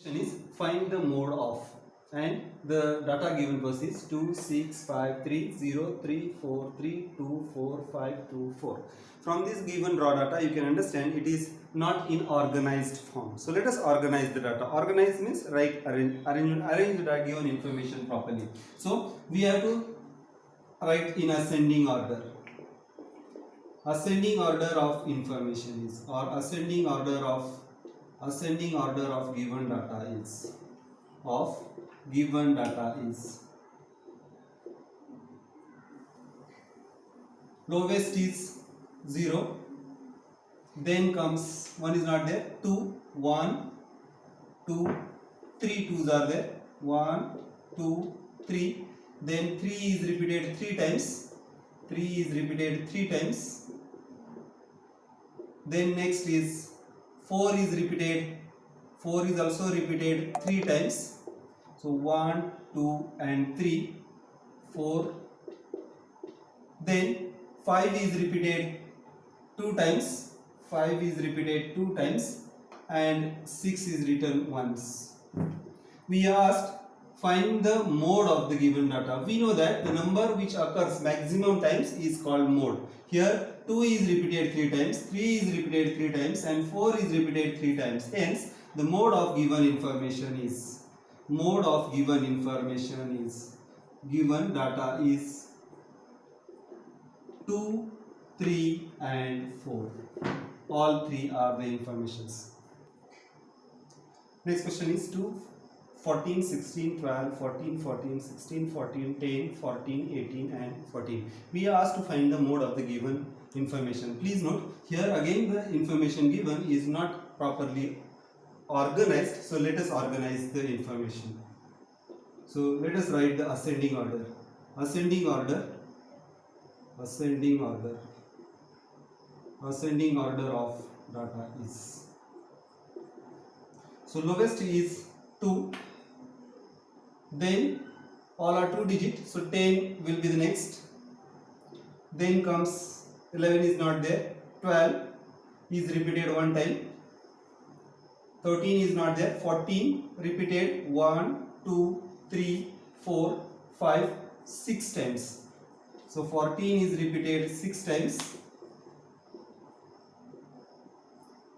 Is find the mode of, and the data given to us is 2653034324524. From this given raw data you can understand it is not in organized form. So let us organize the data. Organize means arrange the given information properly. So we have to write in ascending order. Ascending order of information is, or ascending order of given data is lowest is 0, then comes 1 is not there, 2, 1, 2, 3 2s are there, 1, 2, 3, then 3 is repeated 3 times, then next is 4 is also repeated 3 times. So 1, 2 and 3, 4. Then 5 is repeated 2 times, and 6 is written once. We asked find the mode of the given data. We know that the number which occurs maximum times is called mode. Here 2 is repeated 3 times, 3 is repeated 3 times, and 4 is repeated 3 times. Hence the mode of given information is given data is 2, 3 and 4. All three are the informations. Next question is 2, 14, 16, 12, 14, 14, 16, 14, 10, 14, 18 and 14. We are asked to find the mode of the given information. Please note, here again the information given is not properly organized. So let us organize the information. So let us write the ascending order. Ascending order of data is, so lowest is 2, then all are 2 digit, so 10 will be the next, then comes 11 is not there, 12 is repeated 1 time, 13 is not there, 14 repeated 1, 2, 3, 4, 5, 6 times. So 14 is repeated 6 times.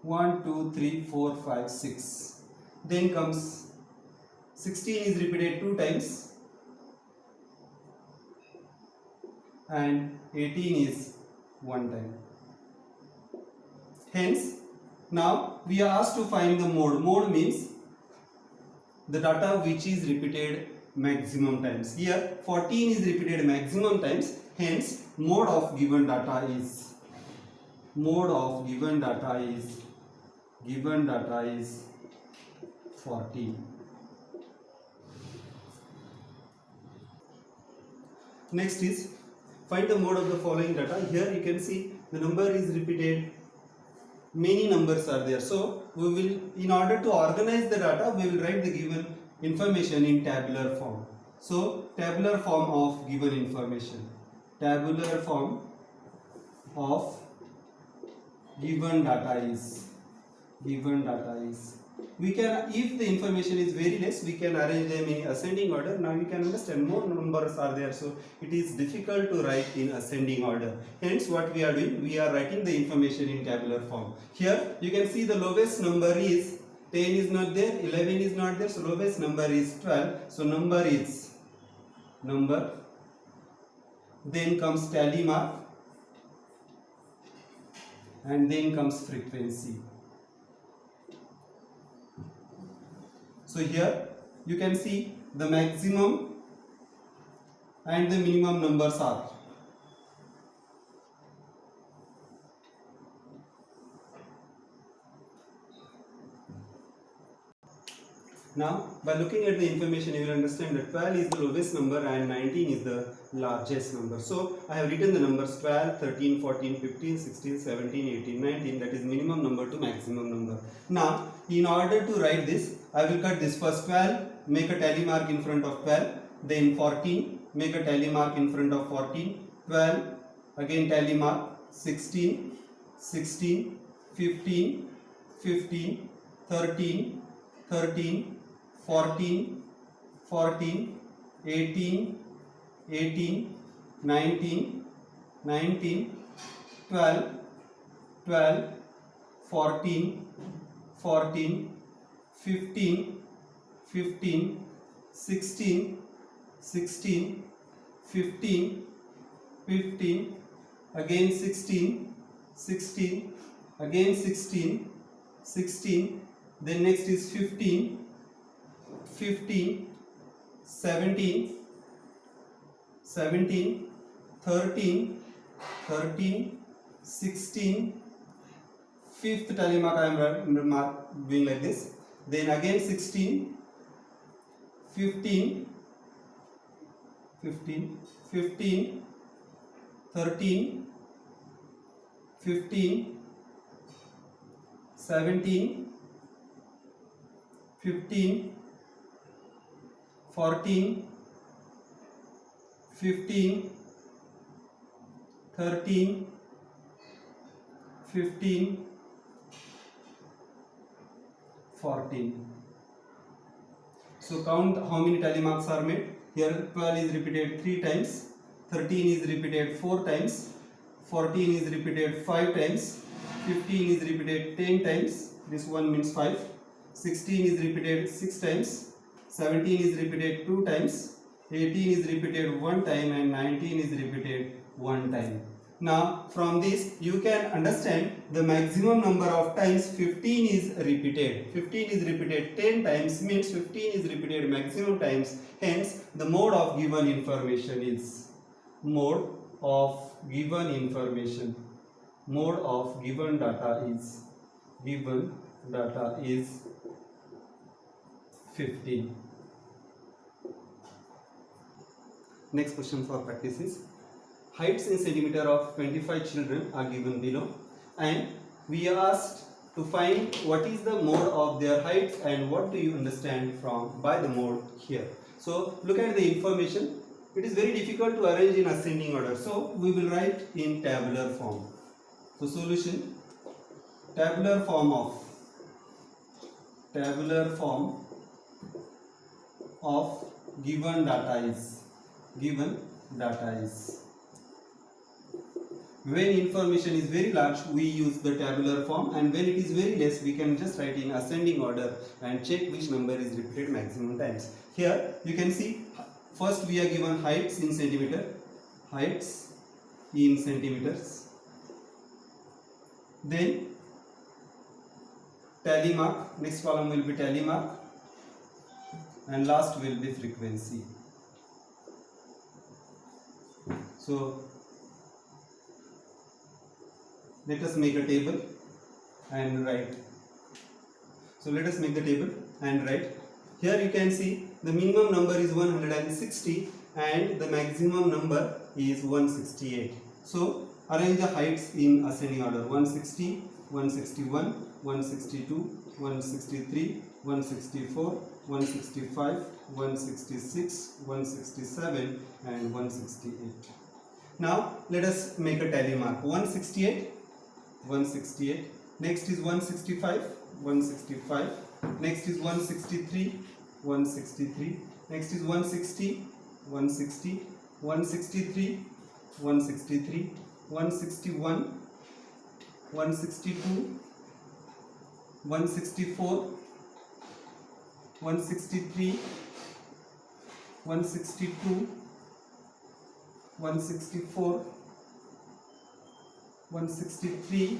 1, 2, 3, 4, 5, 6. Then comes 16 is repeated 2 times. And 18 is 1 time. Hence, now we are asked to find the mode. Mode means the data which is repeated maximum times. Here 14 is repeated maximum times. Hence, mode of given data is 14. Next is find the mode of the following data. Here you can see the number is repeated, many numbers are there. So we will, in order to organize the data, we will write the given information in tabular form. So tabular form of given information, tabular form of given data is, we can, if the information is very less, we can arrange them in ascending order. Now you can understand more numbers are there, so it is difficult to write in ascending order. Hence what we are doing, we are writing the information in tabular form. Here you can see the lowest number is 10 is not there, 11 is not there, so lowest number is 12. So number, then comes tally mark, and then comes frequency. So here you can see the maximum and the minimum numbers are. Now by looking at the information you will understand that 12 is the lowest number and 19 is the largest number. So I have written the numbers 12, 13, 14, 15, 16, 17, 18, 19, that is minimum number to maximum number. Now in order to write this, I will cut this. First 12, make a tally mark in front of 12, then 14, make a tally mark in front of 14, 12, again tally mark, 16, 15, 13, 13, 14, 14, 18, 18, 19, 19, 12, 12, 14, 14, 15, 15, 16, 16, 15, 15, again 16, 16, again 16, 16, then next is 15, 15, 17, 17, 13, 13, 16, fifth tally mark I am doing like this, then again 16, 15, 15, 15, 13, 15, 17, 15, 14, 15, 13, 15, 14. So count how many tally marks are made. Here 12 is repeated 3 times, 13 is repeated 4 times, 14 is repeated 5 times, 15 is repeated 10 times, this one means 5, 16 is repeated 6 times, 17 is repeated 2 times, 18 is repeated 1 time, and 19 is repeated 1 time. Now from this you can understand the maximum number of times 15 is repeated. 15 is repeated 10 times means 15 is repeated maximum times. Hence the mode of given information is mode of given information. Mode of given data is 15. Next question for practice is, heights in centimeter of 25 children are given below, and we are asked to find what is the mode of their heights and what do you understand from by the mode here. So look at the information. It is very difficult to arrange in ascending order, so we will write in tabular form. So solution, tabular form of given data is when information is very large we use the tabular form, and when it is very less we can just write in ascending order and check which number is repeated maximum times. Here you can see first we are given heights in centimeters, then tally mark, next column will be tally mark, and last will be frequency. So let us make a table and write. So let us make the table and write. Here you can see the minimum number is 160 and the maximum number is 168. So arrange the heights in ascending order: 160, 161, 162, 163, 164, 165, 166, 167 and 168. Now let us make a tally mark. 168, 168, next is 165, 165, next is 163, 163, next is 160, 160, 163, 163, 161, 162, 164, 163, 162, 164, 163,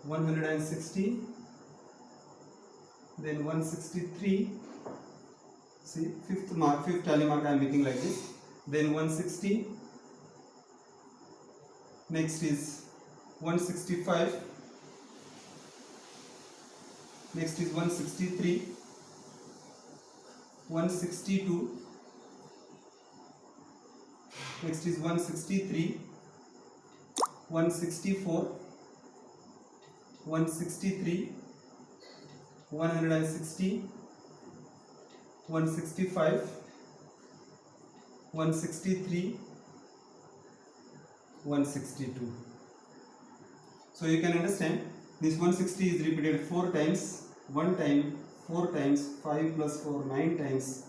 160, then 163, see fifth tally mark I am making like this, then 160, next is 165, next is 163, 162, next is 163, 164, 163, 160, 165, 163, 162. So you can understand this 160 is repeated 4 times, 1 time, 4 times, 5 plus 4 9 times,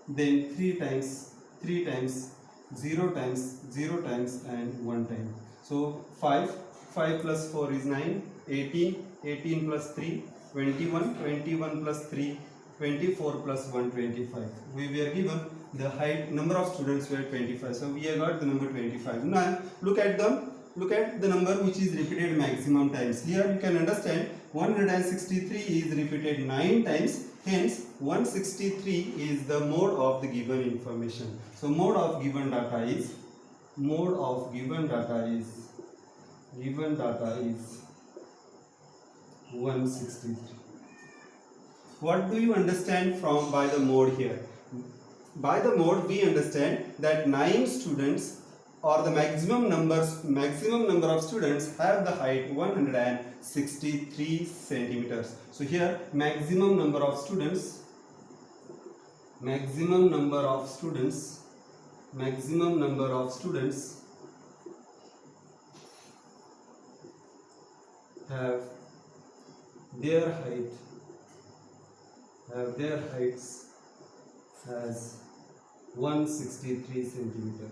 then 3 times, 3 times, 0 times, 0 times and 1 time. So 5 plus 4 is 9, 18, 18 plus 3, 21, 21 plus 3, 24 plus 1, 25. We were given the height, number of students were 25. So we have got the number 25. Now look at the number which is repeated maximum times. Here you can understand 163 is repeated 9 times. Hence 163 is the mode of the given information. So mode of given data is 163. What do you understand from by the mode here? By the mode we understand that 9 students or the maximum number of students have the height 163 centimeters. So here maximum number of students have their heights as 163 centimeter.